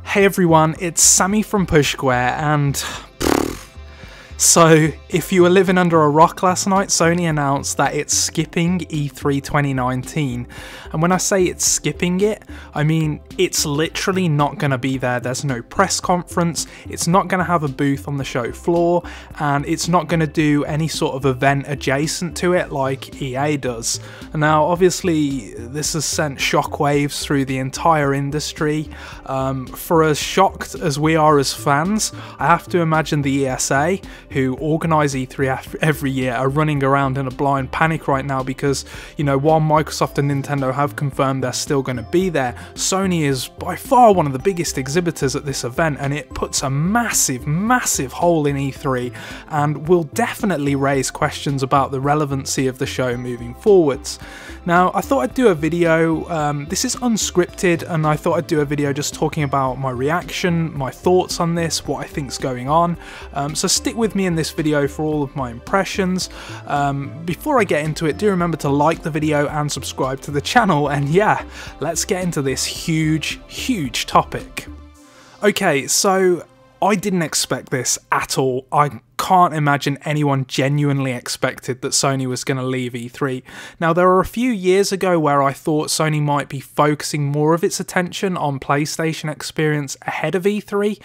Hey everyone, it's Sammy from Push Square, and so if you were living under a rock last night, Sony announced that it's skipping E3 2019, and when I say it's skipping it, I mean it's literally not going to be there. There's no press conference, it's not going to have a booth on the show floor, and it's not going to do any sort of event adjacent to it like EA does. And now obviously this has sent shockwaves through the entire industry. For as shocked as we are as fans, I have to imagine the ESA, who organise E3 every year, are running around in a blind panic right now because, you know, while Microsoft and Nintendo have confirmed they're still going to be there, Sony is by far one of the biggest exhibitors at this event, and it puts a massive hole in E3 and will definitely raise questions about the relevancy of the show moving forwards. Now, I thought I'd do a video, this is unscripted, and I thought I'd do a video just talking about my reaction, my thoughts on this, what I think's going on. So stick with me in this video for all of my impressions. Before I get into it, do remember to like the video and subscribe to the channel, and yeah, let's get into this huge topic. Okay, so I didn't expect this at all. I can't imagine anyone genuinely expected that Sony was going to leave E3. Now, there were a few years ago where I thought Sony might be focusing more of its attention on PlayStation experience ahead of E3,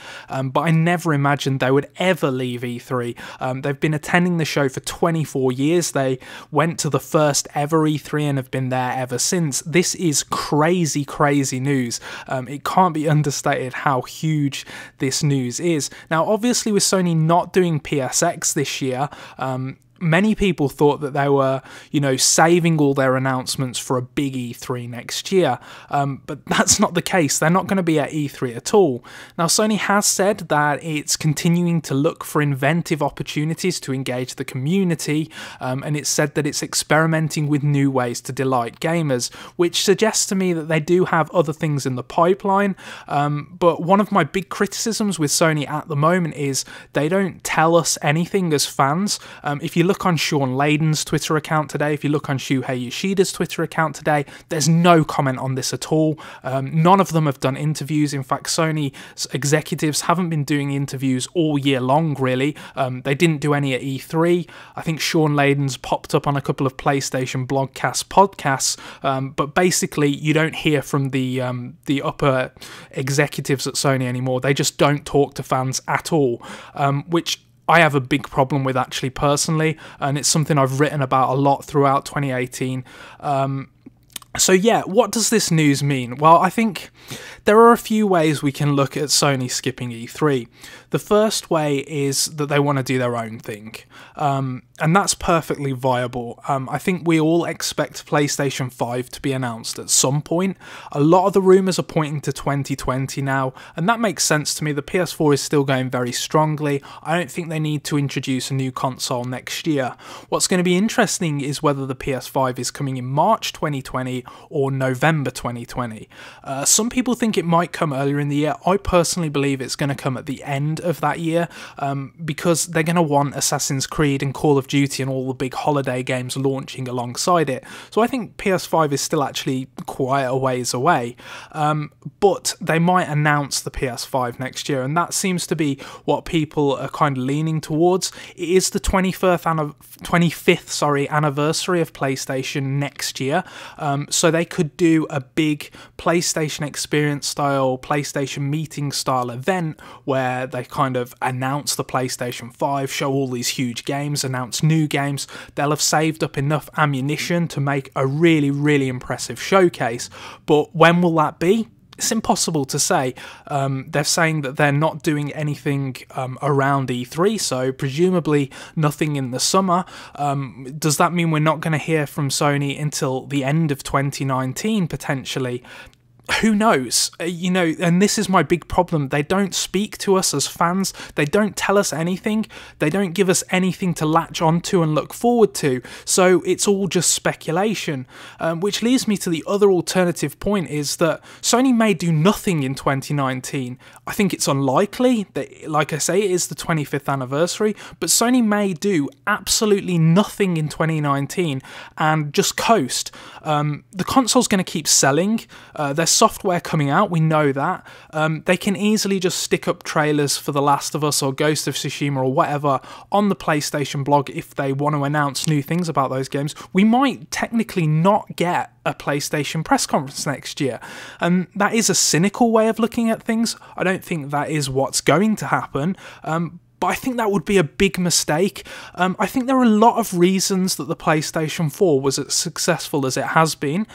but I never imagined they would ever leave E3. They've been attending the show for 24 years. They went to the first ever E3 and have been there ever since. This is crazy news. It can't be understated how huge this news is. Now, obviously with Sony not doing PSX this year, many people thought that they were, you know, saving all their announcements for a big E3 next year, but that's not the case. They're not going to be at E3 at all. Now, Sony has said that it's continuing to look for inventive opportunities to engage the community, and it's said that it's experimenting with new ways to delight gamers, which suggests to me that they do have other things in the pipeline. But one of my big criticisms with Sony at the moment is they don't tell us anything as fans. If you look on Sean Layden's Twitter account today, if you look on Shuhei Yoshida's Twitter account today, there's no comment on this at all. None of them have done interviews. In fact, Sony's executives haven't been doing interviews all year long, really. They didn't do any at E3. I think Sean Layden's popped up on a couple of PlayStation blogcast podcasts, but basically you don't hear from the upper executives at Sony anymore. They just don't talk to fans at all, which I have a big problem with actually personally, and it's something I've written about a lot throughout 2018. So yeah, what does this news mean? Well, I think there are a few ways we can look at Sony skipping E3. The first way is that they want to do their own thing, and that's perfectly viable. I think we all expect PlayStation 5 to be announced at some point. A lot of the rumours are pointing to 2020 now, and that makes sense to me. The PS4 is still going very strongly. I don't think they need to introduce a new console next year. What's going to be interesting is whether the PS5 is coming in March 2020 or November 2020. Some people think it might come earlier in the year. I personally believe it's going to come at the end of that year, because they're going to want Assassin's Creed and Call of Duty and all the big holiday games launching alongside it. So I think PS5 is still actually quite a ways away, but they might announce the PS5 next year, and that seems to be what people are kind of leaning towards. It is the 25th anniversary of PlayStation next year, so they could do a big PlayStation experience style, PlayStation meeting style event where they kind of announce the PlayStation 5, show all these huge games, announce new games. They'll have saved up enough ammunition to make a really impressive showcase, but when will that be? It's impossible to say. They're saying that they're not doing anything around E3, so presumably nothing in the summer. Does that mean we're not going to hear from Sony until the end of 2019, potentially? Who knows? You know, and this is my big problem. They don't speak to us as fans. They don't tell us anything. They don't give us anything to latch onto and look forward to. So it's all just speculation, which leads me to the other alternative point, is that Sony may do nothing in 2019. I think it's unlikely. That, like I say, it is the 25th anniversary, but Sony may do absolutely nothing in 2019 and just coast. The console's going to keep selling. They're software coming out, we know that. They can easily just stick up trailers for The Last of Us or Ghost of Tsushima or whatever on the PlayStation blog if they want to announce new things about those games. We might technically not get a PlayStation press conference next year, and that is a cynical way of looking at things. I don't think that is what's going to happen, but I think that would be a big mistake. I think there are a lot of reasons that the PlayStation 4 was as successful as it has been.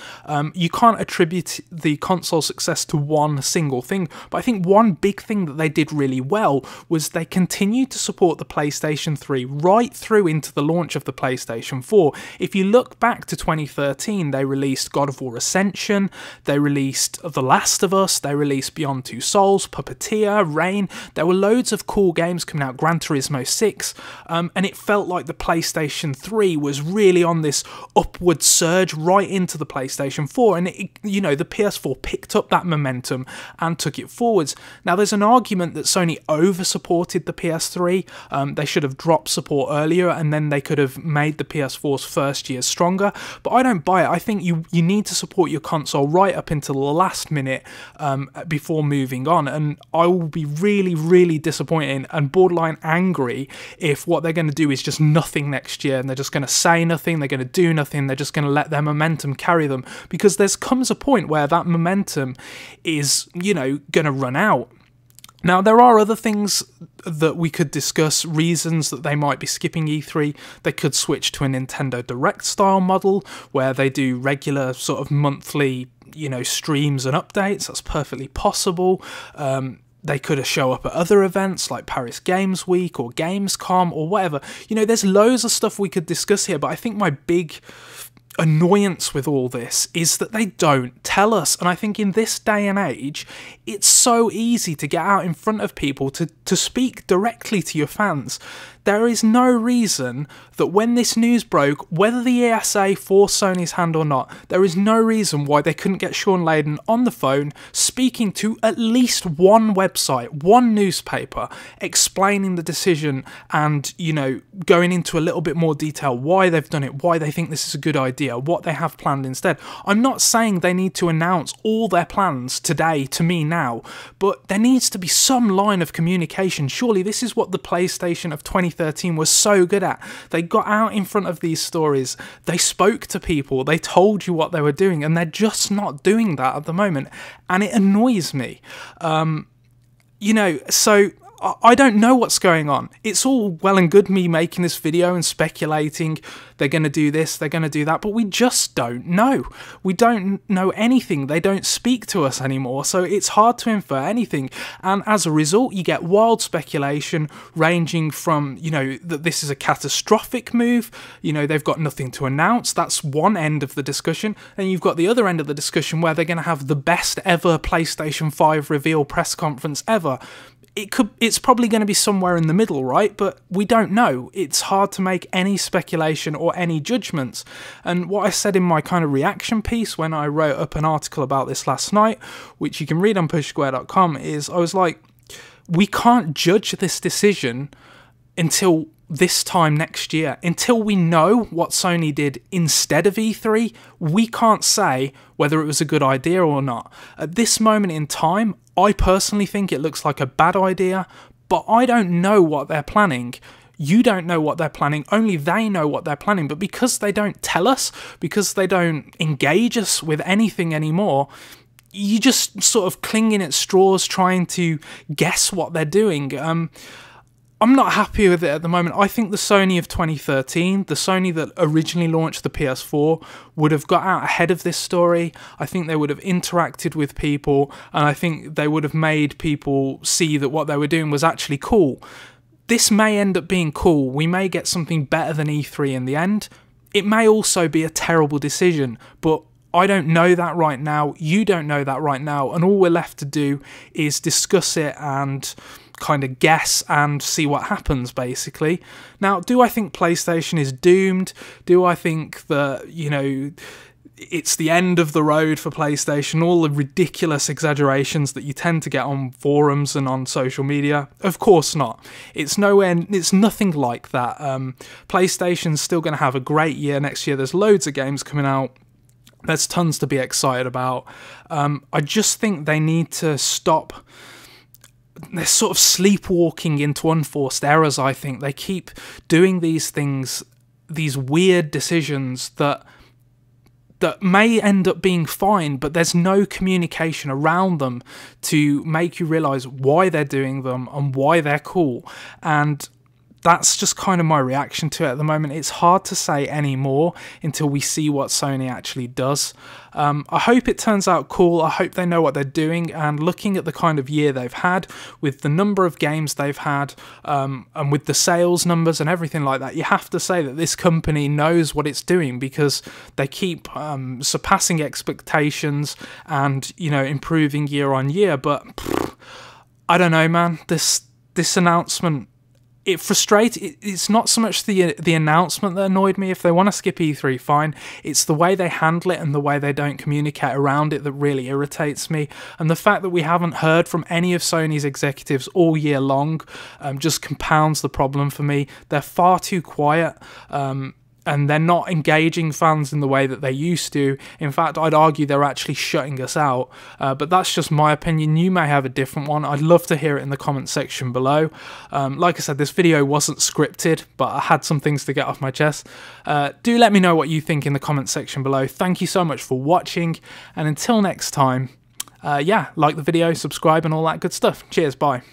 You can't attribute the console success to one single thing, but I think one big thing that they did really well was they continued to support the PlayStation 3 right through into the launch of the PlayStation 4. If you look back to 2013, they released God of War Ascension, they released The Last of Us, they released Beyond Two Souls, Puppeteer, Rain. There were loads of cool games coming out, Gran Turismo 6, and it felt like the PlayStation 3 was really on this upward surge right into the PlayStation 4, and it, you know, the PS4 picked up that momentum and took it forwards. Now, there's an argument that Sony over-supported the PS3. They should have dropped support earlier, and then they could have made the PS4's first year stronger, but I don't buy it. I think you need to support your console right up until the last minute before moving on, and I will be really, really disappointed and borderline angry if what they're going to do is just nothing next year, and they're just going to say nothing, they're going to do nothing, they're just going to let their momentum carry them, because comes a point where that momentum is, you know, going to run out. Now, there are other things that we could discuss, reasons that they might be skipping E3. They could switch to a Nintendo Direct style model where they do regular sort of monthly, you know, streams and updates. That's perfectly possible. They could show up at other events like Paris Games Week or Gamescom or whatever. You know, there's loads of stuff we could discuss here, but I think my big annoyance with all this is that they don't tell us. And I think in this day and age, it's so easy to get out in front of people to speak directly to your fans. There is no reason that when this news broke, whether the ESA forced Sony's hand or not, there is no reason why they couldn't get Sean Layden on the phone speaking to at least one website, one newspaper, explaining the decision and, you know, going into a little bit more detail why they've done it, why they think this is a good idea, what they have planned instead. I'm not saying they need to announce all their plans today to me now, but there needs to be some line of communication. Surely this is what the PlayStation of 2013 was so good at. They got out in front of these stories, they spoke to people, they told you what they were doing, and they're just not doing that at the moment, and it annoys me. You know, so I don't know what's going on. It's all well and good me making this video and speculating they're going to do this, they're going to do that, but we just don't know. We don't know anything. They don't speak to us anymore, so it's hard to infer anything. And as a result, you get wild speculation ranging from, you know, that this is a catastrophic move, you know, they've got nothing to announce. That's one end of the discussion. And you've got the other end of the discussion where they're going to have the best ever PlayStation 5 reveal press conference ever. It's probably going to be somewhere in the middle, right? But we don't know. It's hard to make any speculation or any judgments. And what I said in my kind of reaction piece when I wrote up an article about this last night, which you can read on pushsquare.com, is I was like, we can't judge this decision until this time next year. Until we know what Sony did instead of E3, we can't say whether it was a good idea or not. At this moment in time, I personally think it looks like a bad idea, but I don't know what they're planning. You don't know what they're planning, only they know what they're planning. But because they don't tell us, because they don't engage us with anything anymore, you just sort of clinging at straws trying to guess what they're doing. I'm not happy with it at the moment. I think the Sony of 2013, the Sony that originally launched the PS4, would have got out ahead of this story. I think they would have interacted with people, and I think they would have made people see that what they were doing was actually cool. This may end up being cool. We may get something better than E3 in the end. It may also be a terrible decision, but I don't know that right now. You don't know that right now, and all we're left to do is discuss it and kind of guess and see what happens, basically. Now, do I think PlayStation is doomed? Do I think that, you know, it's the end of the road for PlayStation? All the ridiculous exaggerations that you tend to get on forums and on social media? Of course not. It's nothing like that. PlayStation's still going to have a great year next year. There's loads of games coming out. There's tons to be excited about. I just think they need to stop. They're sort of sleepwalking into unforced errors, I think. They keep doing these things, these weird decisions that may end up being fine, but there's no communication around them to make you realise why they're doing them and why they're cool. And that's just kind of my reaction to it at the moment. It's hard to say any more until we see what Sony actually does. I hope it turns out cool. I hope they know what they're doing, and looking at the kind of year they've had, with the number of games they've had, and with the sales numbers and everything like that, you have to say that this company knows what it's doing, because they keep surpassing expectations and, you know, improving year on year. But I don't know, man. This announcement, it frustrates. It's not so much the announcement that annoyed me. If they want to skip E3, fine. It's the way they handle it and the way they don't communicate around it that really irritates me. And the fact that we haven't heard from any of Sony's executives all year long just compounds the problem for me. They're far too quiet. And they're not engaging fans in the way that they used to. In fact, I'd argue they're actually shutting us out. But that's just my opinion. You may have a different one. I'd love to hear it in the comment section below. Like I said, this video wasn't scripted, but I had some things to get off my chest. Do let me know what you think in the comment section below. Thank you so much for watching. And until next time, yeah, like the video, subscribe and all that good stuff. Cheers, bye.